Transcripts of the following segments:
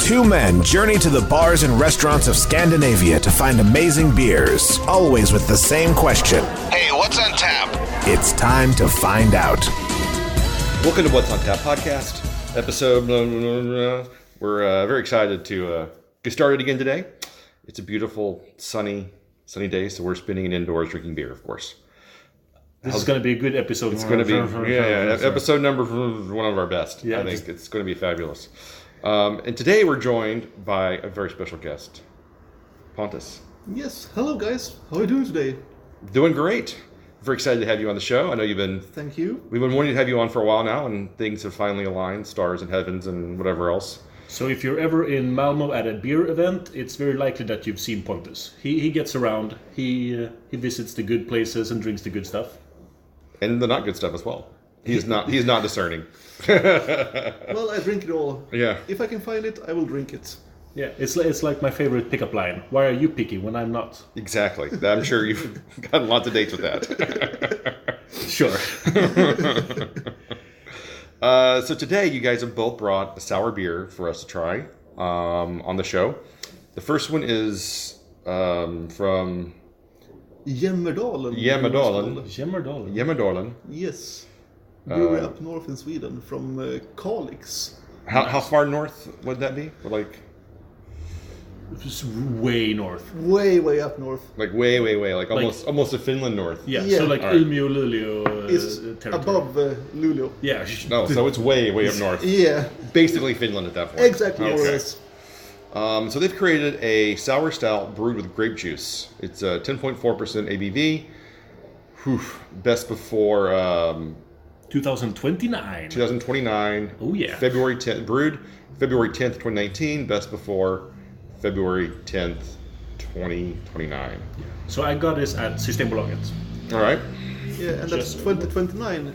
Two men journey to the bars and restaurants of Scandinavia to find amazing beers, always with the same question. Hey, what's on tap? It's time to find out. Welcome to What's on Tap podcast, episode. We're very excited to get started again today. It's a beautiful, sunny day, so we're spending it indoors drinking beer, of course. This is going to be a good episode. It's going to be, episode number one of our best. Yeah, I think it's going to be fabulous. And today we're joined by a very special guest, Pontus. Yes, hello guys. How are you doing today? Doing great. Very excited to have you on the show. I know Thank you. We've been wanting to have you on for a while now, and things have finally aligned, stars and heavens and whatever else. So if you're ever in Malmo at a beer event, it's very likely that you've seen Pontus. He gets around, he visits the good places and drinks the good stuff. And the not good stuff as well. He's not discerning. Well, I drink it all. Yeah. If I can find it, I will drink it. Yeah, it's like my favorite pickup line. Why are you picky when I'm not? Exactly. I'm sure you've gotten lots of dates with that. Sure. So today you guys have both brought a sour beer for us to try on the show. The first one is from... Jammerdalen. Yes. Brewery up north in Sweden from Kalix. How far north would that be? Like... Just way north. Way up north. Like way, like almost to Finland north. Yeah. So like right. Umeå, Luleå is above Luleå. Yeah. No, so it's way up north. Yeah. Basically Finland at that point. Exactly. More or less. So they've created a sour stout brewed with grape juice. It's 10.4% ABV. Best before 2029. 2029. Oh yeah. February 10th, brewed February 10th, 2019. Best before February 10th, 2029. So I got this at Systembolaget. All right. Yeah, and that's 2029.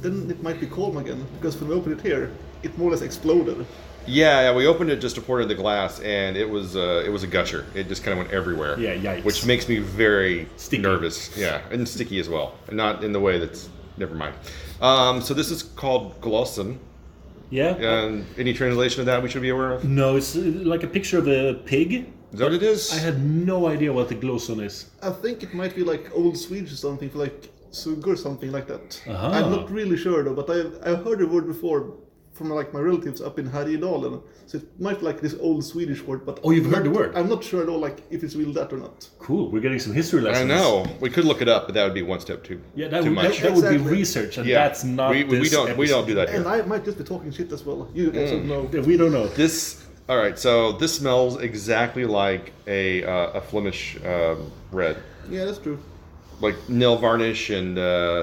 Then it might be calm again, because when we opened it here, it more or less exploded. Yeah, we opened it just to pour it in the glass, and it was a gusher. It just kind of went everywhere. Yeah, yikes. Which makes me very sticky. Nervous. Yeah, and sticky as well, and not in the way that's. Never mind. So this is called Gloson. Yeah. And any translation of that we should be aware of? No, it's like a picture of a pig. Is that what it is? I had no idea what the Gloson is. I think it might be like old Swedish or something, like sugar or something like that. Uh-huh. I'm not really sure though, but I've heard the word before from like my relatives up in Jammerdalen. So it might be like this old Swedish word, but oh, you've heard the word? I'm not sure at all, like if it's real that or not. Cool, we're getting some history lessons. I know. We could look it up, but that would be one step too. Yeah, that Exactly. would be research, and that's not. We don't do that here. And I might just be talking shit as well. You guys don't know. Yeah, we don't know. All right. So this smells exactly like a Flemish red. Yeah, that's true. Like nail varnish and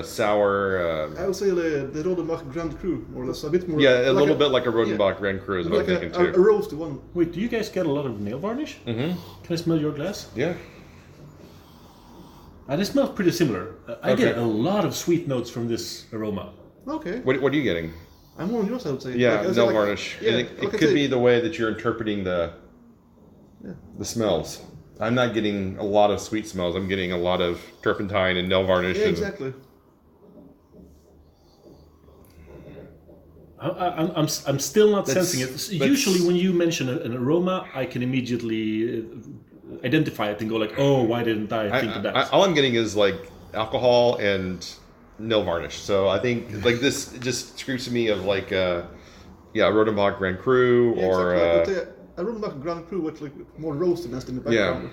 sour. I would say the Rodenbach Grand Cru, more or less. A bit more. Yeah, a little bit like a Rodenbach Grand Cru is what I'm thinking too. A roasty one. Wait, do you guys get a lot of nail varnish? Mm-hmm. Can I smell your glass? Yeah. This smells pretty similar. I get a lot of sweet notes from this aroma. Okay. What are you getting? I'm more on yours, I would say. Yeah, nail varnish. Yeah, it could be the way that you're interpreting the smells. I'm not getting a lot of sweet smells. I'm getting a lot of turpentine and nail varnish. Yeah, exactly. I'm still not sensing it. Usually when you mention an aroma, I can immediately identify it and go like, oh, why didn't I think of that? All I'm getting is like alcohol and nail varnish. So I think like this just screams to me of like Rodenbach Grand Cru or... Exactly. I remember Grand Cru with like more roastiness in the background.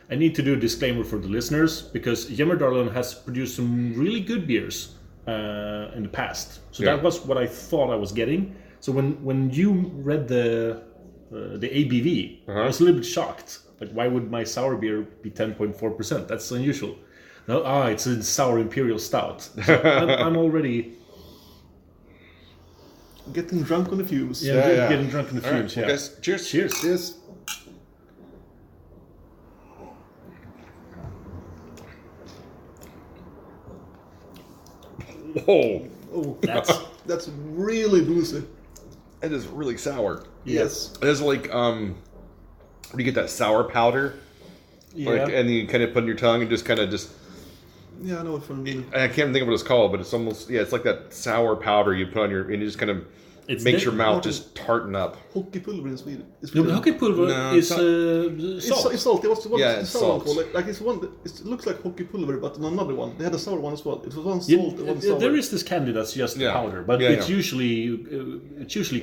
I need to do a disclaimer for the listeners because Jammerdalen has produced some really good beers in the past. So that was what I thought I was getting. So when you read the ABV, I was a little bit shocked. Like, why would my sour beer be 10.4%? That's unusual. No, it's a sour imperial stout. So I'm already getting drunk on the fumes. Yeah, getting drunk on the fumes. Right. Yeah. Well, guys, cheers. Cheers. Whoa. Oh, that's really boozy. It is really sour. Yes. It is like where you get that sour powder. Yeah. Like, and you kind of put it in your tongue and just kind of just. Yeah, I know what you mean. I can't think of what it's called, but it's almost it's like that sour powder you put on your and you just kind of It's makes your mouth just tarten up. Hockeypulver in Sweden. No, but hockeypulver is salt. It's salt. It was one. Yeah, it's sour salt. one. Like it's one. It looks like hockeypulver, but another one. They had a sour one as well. It was one salt and one sour. There is this candy that's just powder, but it's usually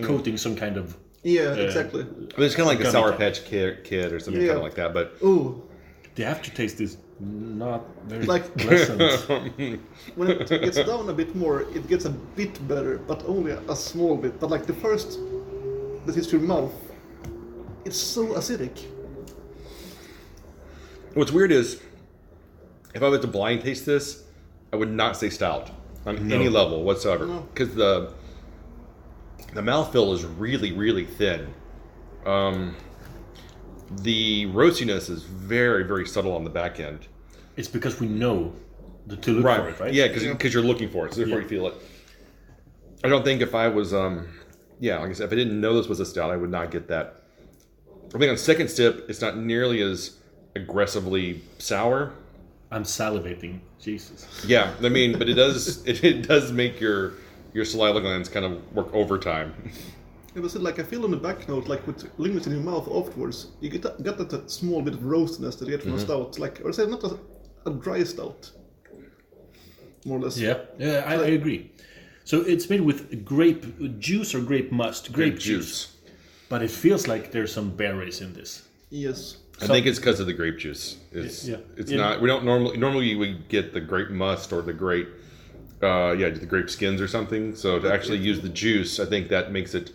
coating some kind of. Yeah, exactly. I mean, it's kind of like a Sour Patch Kid or something kind of like that. But the aftertaste is not very like pleasant. When it gets down a bit more, it gets a bit better, but only a small bit. But like the first that hits your mouth, it's so acidic. What's weird is, if I was to blind taste this, I would not say stout on any level whatsoever, because the mouthfeel is really, really thin. The roastiness is very, very subtle on the back end. It's because we know to look for it, right? Yeah, because you're looking for it, so therefore you feel it. I don't think if I was, like I said, if I didn't know this was a stout, I would not get that. I think on second sip, it's not nearly as aggressively sour. I'm salivating, Jesus. Yeah, I mean, but it does make your saliva glands kind of work overtime. It was like I feel on the back note, like with lingers in your mouth afterwards, you get that small bit of roastiness that you get from a stout, like, or say not a dry stout, more or less. Yeah, I agree. So it's made with grape juice or grape must? Grape juice. But it feels like there's some berries in this. Yes. I think it's because of the grape juice. It's not. We don't normally we get the grape must or the grape, the grape skins or something. So to actually use the juice, I think that makes it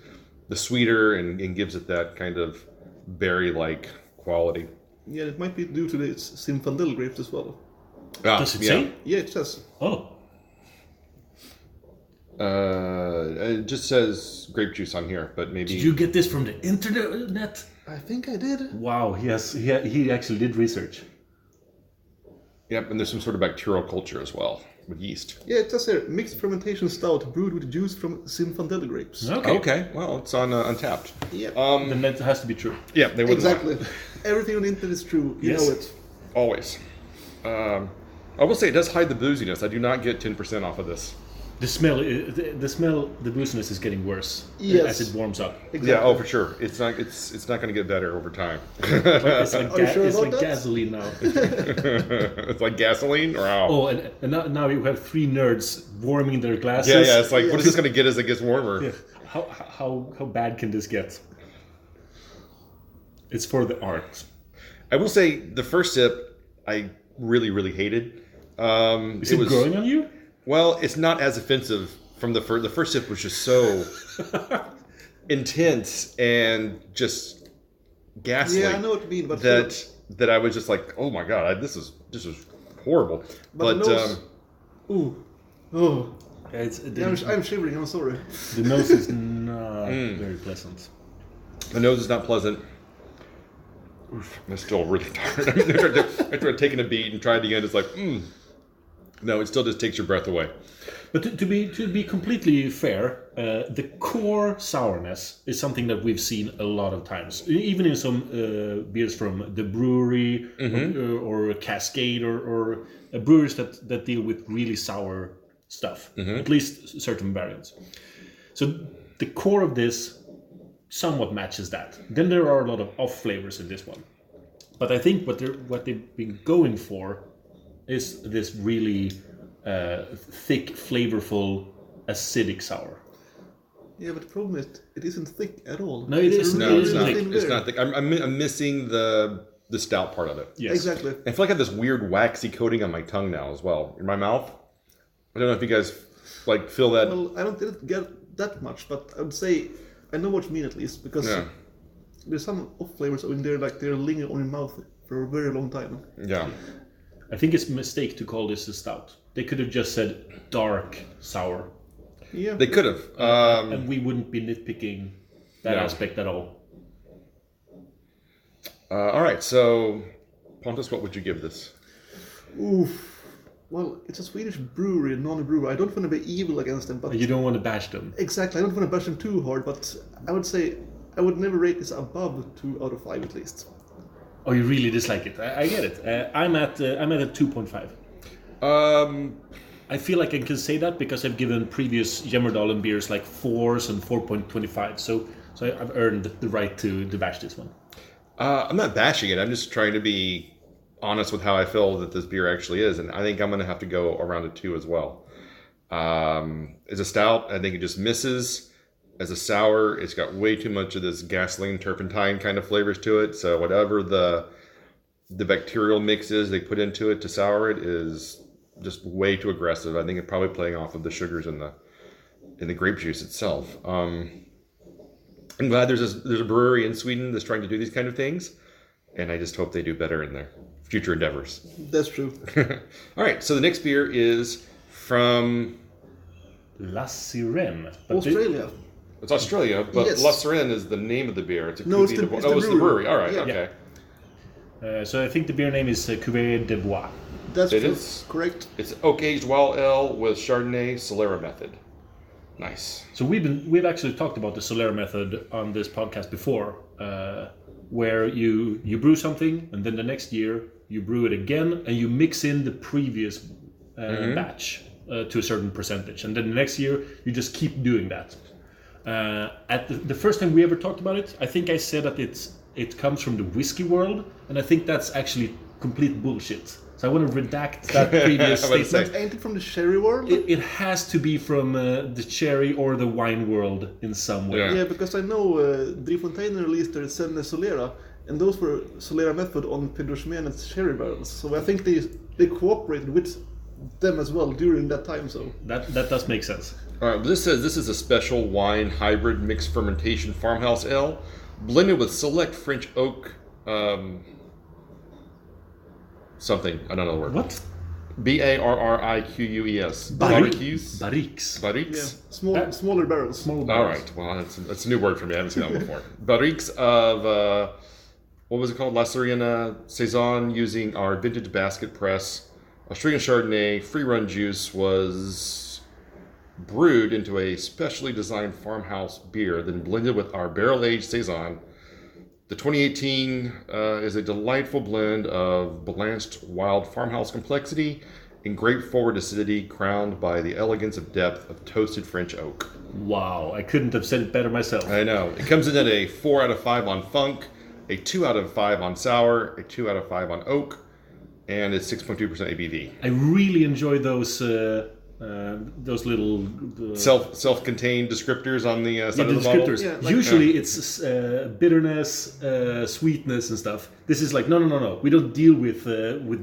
the sweeter and gives it that kind of berry-like quality. Yeah, it might be due to the Zinfandel grapes as well. Does it say? Yeah, it says. Oh. It just says grape juice on here, but maybe. Did you get this from the internet? I think I did. Wow, he actually did research. Yep, and there's some sort of bacterial culture as well with yeast. Yeah, it says here mixed fermentation stout brewed with juice from Zinfandel grapes. Okay. Well, it's on Untapped. Yeah. Then that has to be true. Yeah, they wouldn't exactly. Everything on the internet is true. You know it. Always. I will say it does hide the booziness. I do not get 10% off of this. The booziness is getting worse as it warms up. Exactly. Yeah, for sure. It's not going to get better over time. It's like, sure about that? gasoline now. It's like gasoline? Wow. Oh, and now you have three nerds warming their glasses. Yeah, it's like, what is this going to get as it gets warmer? Yeah. How bad can this get? It's for the art. I will say, the first sip, I really, really hated. Is it growing on you? Well, it's not as offensive from the first. The first sip was just so intense and just ghastly. Yeah, I know what you mean, but that I was just like, oh my god, this was horrible. But I'm shivering. I'm sorry. The nose is not very pleasant. The nose is not pleasant. Oof, I'm still really tired. After taking a beat and tried again, it's like, No, it still just takes your breath away. But to be completely fair, the core sourness is something that we've seen a lot of times, even in some beers from the brewery or Cascade or breweries that deal with really sour stuff. At least certain variants. So the core of this somewhat matches that. Then there are a lot of off flavors in this one, but I think what they've been going for is this really thick, flavorful, acidic sour. Yeah, but the problem is it isn't thick at all. No, it isn't. No, it's not. It's not thick. I'm missing the stout part of it. Yes. Exactly. I feel like I have this weird waxy coating on my tongue now as well, in my mouth. I don't know if you guys feel that. Well, I didn't get that much, but I would say I know what you mean at least, because there's some off flavors in there, like they're lingering on your mouth for a very long time. Yeah. I think it's a mistake to call this a stout. They could have just said dark sour. Yeah. They could have. And we wouldn't be nitpicking that aspect at all. All right, so Pontus, what would you give this? Oof. Well, it's a Swedish brewery, non-brewer. I don't want to be evil against them, but You don't want to bash them. exactly, I don't want to bash them too hard, but I would say I would never rate this above 2 out of 5 at least. Oh, you really dislike it. I get it. I'm at a 2.5. I feel like I can say that because I've given previous Jammerdalen beers like 4s and 4.25. So I've earned the right to bash this one. I'm not bashing it. I'm just trying to be honest with how I feel that this beer actually is, and I think I'm going to have to go around a 2 as well. As a stout, I think it just misses. As a sour, it's got way too much of this gasoline turpentine kind of flavors to it. So whatever the bacterial mix is they put into it to sour it is just way too aggressive. I think it's probably playing off of the sugars in the grape juice itself. I'm glad there's a brewery in Sweden that's trying to do these kind of things, and I just hope they do better in their future endeavors. That's true. All right, so the next beer is from La Sirene. Australia. It's Australia, but Yes. La Sirene is the name of the beer. It's a No, it's Cuvee de Bois. the Oh, it's the brewery. All right, Yeah. okay. So I think the beer name is Cuvee de Bois. That's It true. is. Correct. It's oak-aged wild ale with Chardonnay Solera method. Nice. So we've actually talked about the Solera method on this podcast before, where you brew something and then the next year you brew it again and you mix in the previous batch to a certain percentage, and then the next year you just keep doing that. At the first time we ever talked about it, I think I said that it comes from the whiskey world, and I think that's actually complete bullshit. So I want to redact that previous I was statement. gonna Ain't it from the sherry world? It has to be from the cherry or the wine world in some way. Yeah. Yeah, because I know Driefontein released their Senne Solera, and those were Solera method on Pedro Ximenez cherry barrels. So I think they cooperated with them as well during that time. So That does make sense. All right, this says this is a special wine hybrid mixed fermentation farmhouse ale blended with select French oak something. I don't know the word. What? Barriques. Barriques. yeah, smaller barrels. Small All barrels. right. Well, that's a new word for me. I haven't seen that before. Barriques of what was it called? La Sirene saison, using our vintage basket press. Australian Chardonnay free-run juice was brewed into a specially designed farmhouse beer, then blended with our barrel-aged saison. The 2018 is a delightful blend of blanched wild farmhouse complexity and grape-forward acidity, crowned by the elegance of depth of toasted French oak. Wow, I couldn't have said it better myself. I know. It comes in at a 4 out of 5 on funk, a 2 out of 5 on sour, a 2 out of 5 on oak, and it's 6.2% ABV. I really enjoy those little Self-contained descriptors on the side of the bottle. descriptors. Yeah, like- Usually it's bitterness, sweetness, and stuff. This is like no. We don't deal with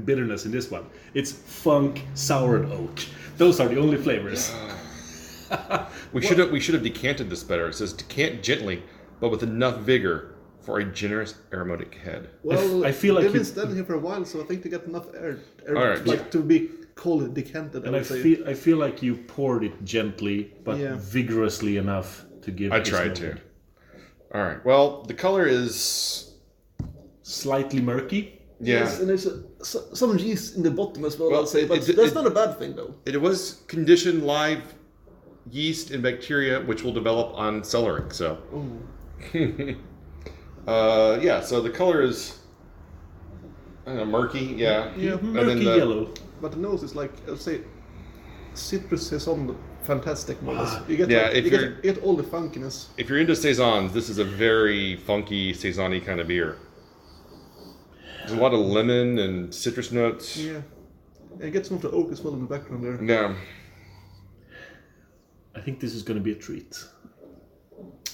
bitterness in this one. It's funk, sour, and oak. Those are the only flavors. We should have decanted this better. It says decant gently, but with enough vigor for a generous aromatic head. Well, I feel like they've you- been standing here for a while, so I think they got enough air All right, like yeah. to be called decanted. And I feel like you poured it gently, but Yeah. vigorously enough to give. I this tried to. moment. All right. Well, the color is Slightly murky. Yes, and there's some yeast in the bottom as well. Well, I'll say, but that's not a bad thing though. It was conditioned live yeast and bacteria, which will develop on cellaring. So, yeah. So the color is, I don't know, murky. Yeah. Yeah, And Murky then the- yellow. But the nose is like, I'll say, citrus saison, fantastic nose. You get Yeah, like, if you you're- get all the funkiness. If you're into saisons, this is a very funky saison-y kind of beer. There's a lot of lemon and citrus notes. Yeah, and you get some of the oak as well in the background there. Yeah. I think this is going to be a treat.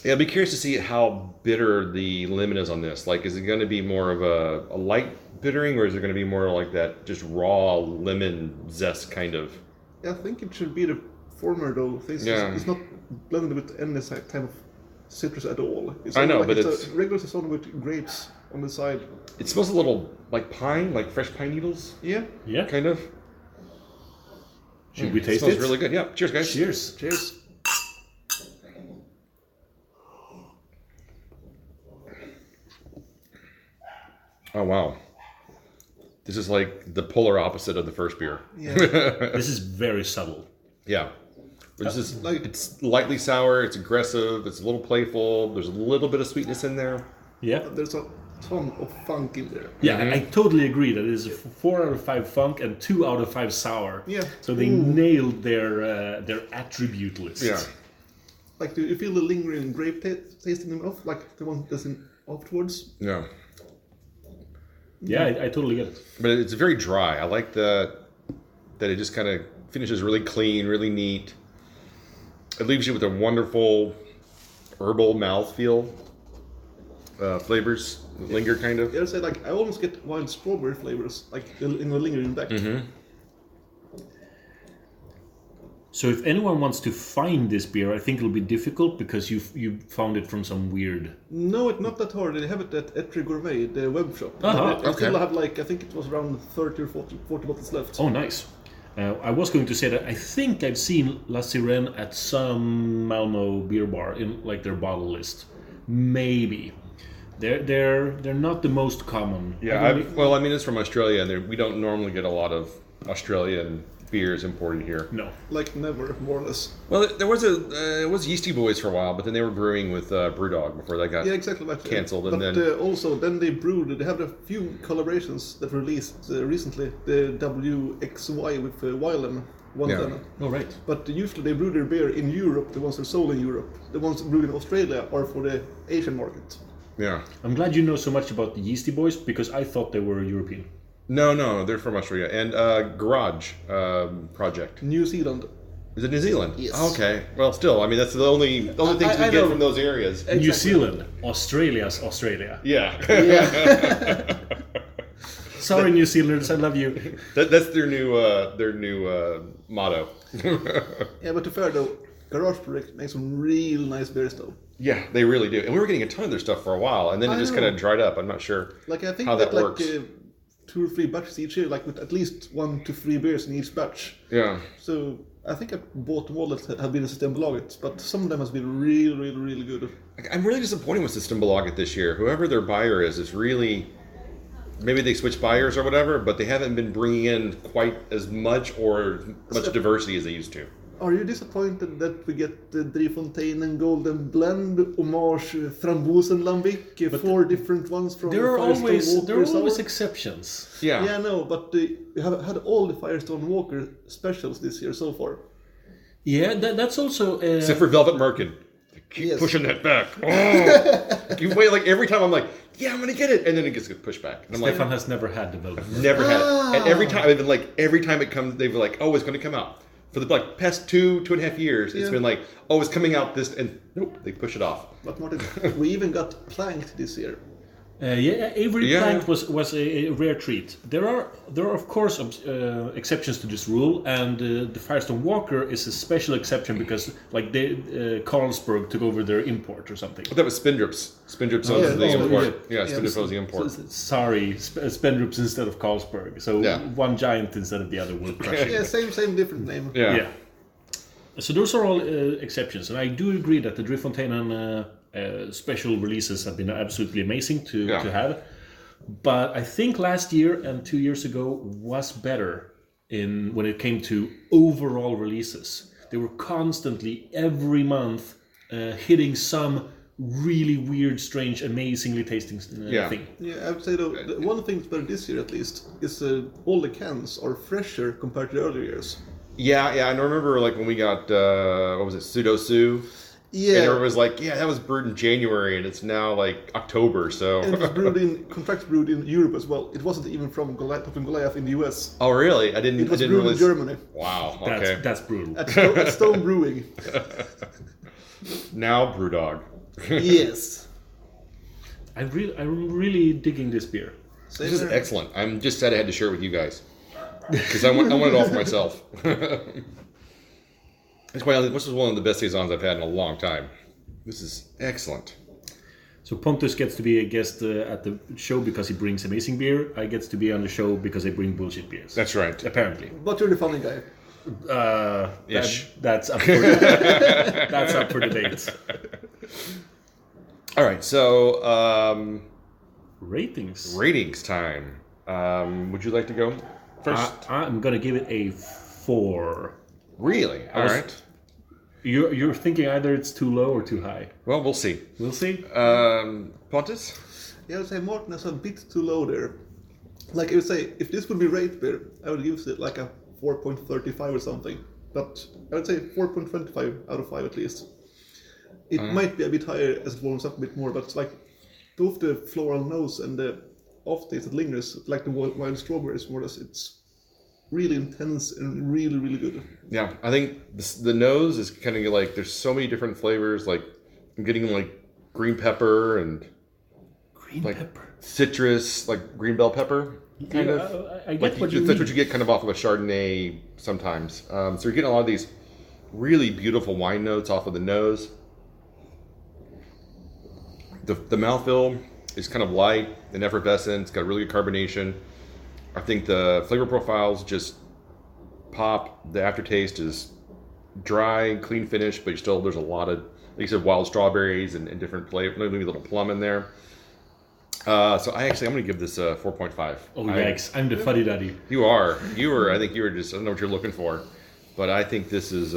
Yeah, I'd be curious to see how bitter the lemon is on this. Like, is it going to be more of a light bittering, or is it going to be more like that just raw lemon zest kind of? Yeah, I think it should be the former though. It's not blended with any type of citrus at all. It's I know, like but it's a regular saison with grapes on the side. It smells a little like pine, like fresh pine needles, Yeah. Yeah. kind of. Should we taste smells it? really good. Yeah. Cheers, guys. Cheers. Cheers. Oh wow. This is like the polar opposite of the first beer. Yeah. This is very subtle. Yeah. This is like- it's lightly sour, it's aggressive, it's a little playful, there's a little bit of sweetness in there. Yeah. There's a ton of funk in there. Yeah, I totally agree that it is a 4 out of 5 funk and 2 out of 5 sour. Yeah. So they nailed their attribute list. Yeah. Like, do you feel the lingering grape taste in the mouth, like the one that's in afterwards? Yeah. Yeah, I totally get it. But it's very dry. I like that it just kind of finishes really clean, really neat. It leaves you with a wonderful herbal mouthfeel. Flavors linger kind of. Yeah, I say like I almost get wild strawberry flavors, like in the lingering back. So if anyone wants to find this beer, I think it'll be difficult because you found it from some weird... No, it's not that hard. They have it at ep218 Gourmet, the web shop. They still have like, I think it was around 30 or 40 bottles left. Oh, nice. I was going to say that I think I've seen La Sirene at some Malmo beer bar in like their bottle list. Maybe. They're not the most common. Yeah, I mean it's from Australia, and we don't normally get a lot of Australian beers imported here. No. Like never, more or less. Well, there was it was Yeasty Boys for a while, but then they were brewing with Brewdog before that got canceled. But then also then they brewed. They have a few collaborations that released recently. The WXY with Wylam. Oh, right. But usually they brew their beer in Europe. The ones that are sold in Europe. The ones brewed in Australia are for the Asian market. Yeah. I'm glad you know so much about the Yeasty Boys because I thought they were European. No, they're from Australia. And Garage Project. New Zealand. Is it New Zealand? Yes. Oh, okay. Well, still, I mean, that's the only things we get from those areas. Exactly. New Zealand, Australia's Australia. Yeah. Sorry, New Zealanders, I love you. That's their new motto. Yeah, but to be fair though, Garage Project makes some real nice beers though. Yeah, they really do. And we were getting a ton of their stuff for a while, and then it just kind of dried up. I'm not sure like, I think how that like, works. 2 or 3 batches each year, like with at least 1 to 3 beers in each batch. Yeah. So I think I bought them all that have been a Systembolaget, but some of them has been really good. I'm really disappointed with Systembolaget this year. Whoever their buyer is really... Maybe they switched buyers or whatever, but they haven't been bringing in quite as much or much diversity as they used to. Are you disappointed that we get the Driefontein and Golden Blend, Homage, Frambozen Lambic, 4 different ones from There are Firestone Walker always Sour? exceptions. Yeah. Yeah, no, but we have had all the Firestone Walker specials this year so far. Yeah, that's also... Except for Velvet Merkin. Keep pushing that back. Oh. You wait, like every time I'm like, yeah, I'm gonna get it, and then it gets pushed back. And I'm Stefan like, has never had development. never had it. And every time, it comes, they've like, oh, it's gonna come out. For the past 2.5 years, it's been like, oh, it's coming out this, and nope, they push it off. But Martin, we even got Planked this year. Avery Plank was a rare treat. There are of course exceptions to this rule, and the Firestone Walker is a special exception because like Carlsberg took over their import or something. But that was Spindrips. Spindrips owns the import. Yeah, Spindrips owns the import. Sorry, Spendrups instead of Carlsberg. So one giant instead of the other will crush it. Yeah, same different name. Yeah. So those are all exceptions, and I do agree that the Driefontein and special releases have been absolutely amazing to have. But I think last year and 2 years ago was better when it came to overall releases. They were constantly, every month, hitting some really weird, strange, amazingly tasting thing. Yeah, I would say though, one thing that's better this year at least is all the cans are fresher compared to the earlier years. Yeah, and I remember like when we got, what was it, Pseudo Sue? Yeah. And everyone was like, yeah, that was brewed in January, and it's now like October, so... And it was brewed in Europe as well. It wasn't even from Goliath in the US. Oh, really? It was brewed in Germany. Wow, okay. That's brutal. At Stone Brewing. Now Brewdog. Yes. I'm really digging this beer. This is excellent. I'm just sad I had to share it with you guys. Because I want it all for myself. This is one of the best saisons I've had in a long time. This is excellent. So Pontus gets to be a guest at the show because he brings amazing beer. I get to be on the show because I bring bullshit beers. That's right. Apparently. But you're the funny guy. Ish. That's up for that's up for debate. All right, so Ratings. Ratings time. Would you like to go first? I'm gonna give it a 4. Really? All right. You're thinking either it's too low or too high. Well, we'll see. We'll see. Pontus? Yeah, I would say Martin is a bit too low there. Like I would say, if this would be rate beer, I would give it like a 4.35 or something. But I would say 4.25 out of 5 at least. It might be a bit higher as it warms up a bit more, but it's like both the floral nose and the aftertaste that lingers, like the wild strawberries more or less, it's really intense and really, really good. Yeah, I think the nose is kind of like, there's so many different flavors. Like, I'm getting like green pepper and citrus, like green bell pepper. Kind of. I get like what you that's mean. what you get kind of off of a Chardonnay sometimes. So you're getting a lot of these really beautiful wine notes off of the nose. The mouthfeel is kind of light and effervescent. It's got really good carbonation. I think the flavor profiles just pop. The aftertaste is dry, clean finish, but there's a lot of, like you said, wild strawberries and different flavors. Maybe a little plum in there. So I'm going to give this a 4.5. Oh, yikes. I'm the fuddy duddy. You are. I think you were just, I don't know what you're looking for. But I think this is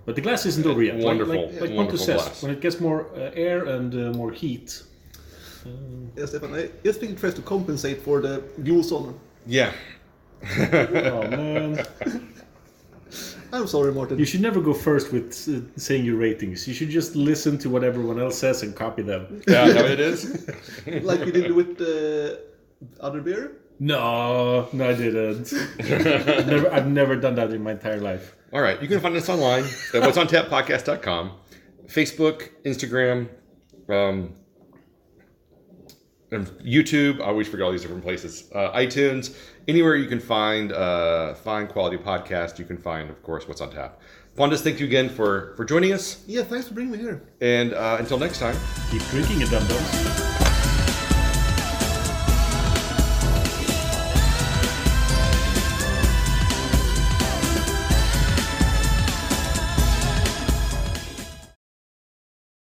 But the glass isn't over yet. Wonderful, like Pontus says, when it gets more air and more heat. Yes, Stefan, I just think it tries to compensate for the Gloson. Yeah. Oh, man. I'm sorry, Martin. You should never go first with saying your ratings. You should just listen to what everyone else says and copy them. Yeah, that's what it is. Like you did with the other beer? No, I didn't. I've never done that in my entire life. All right, you can find us online at what'sontappodcast.com, Facebook, Instagram, and YouTube. I always forget all these different places. iTunes, anywhere you can find fine quality podcast, you can find, of course, What's on Tap. Pontus, thank you again for joining us. Yeah, thanks for bringing me here. And until next time. Keep drinking it, dum-dums.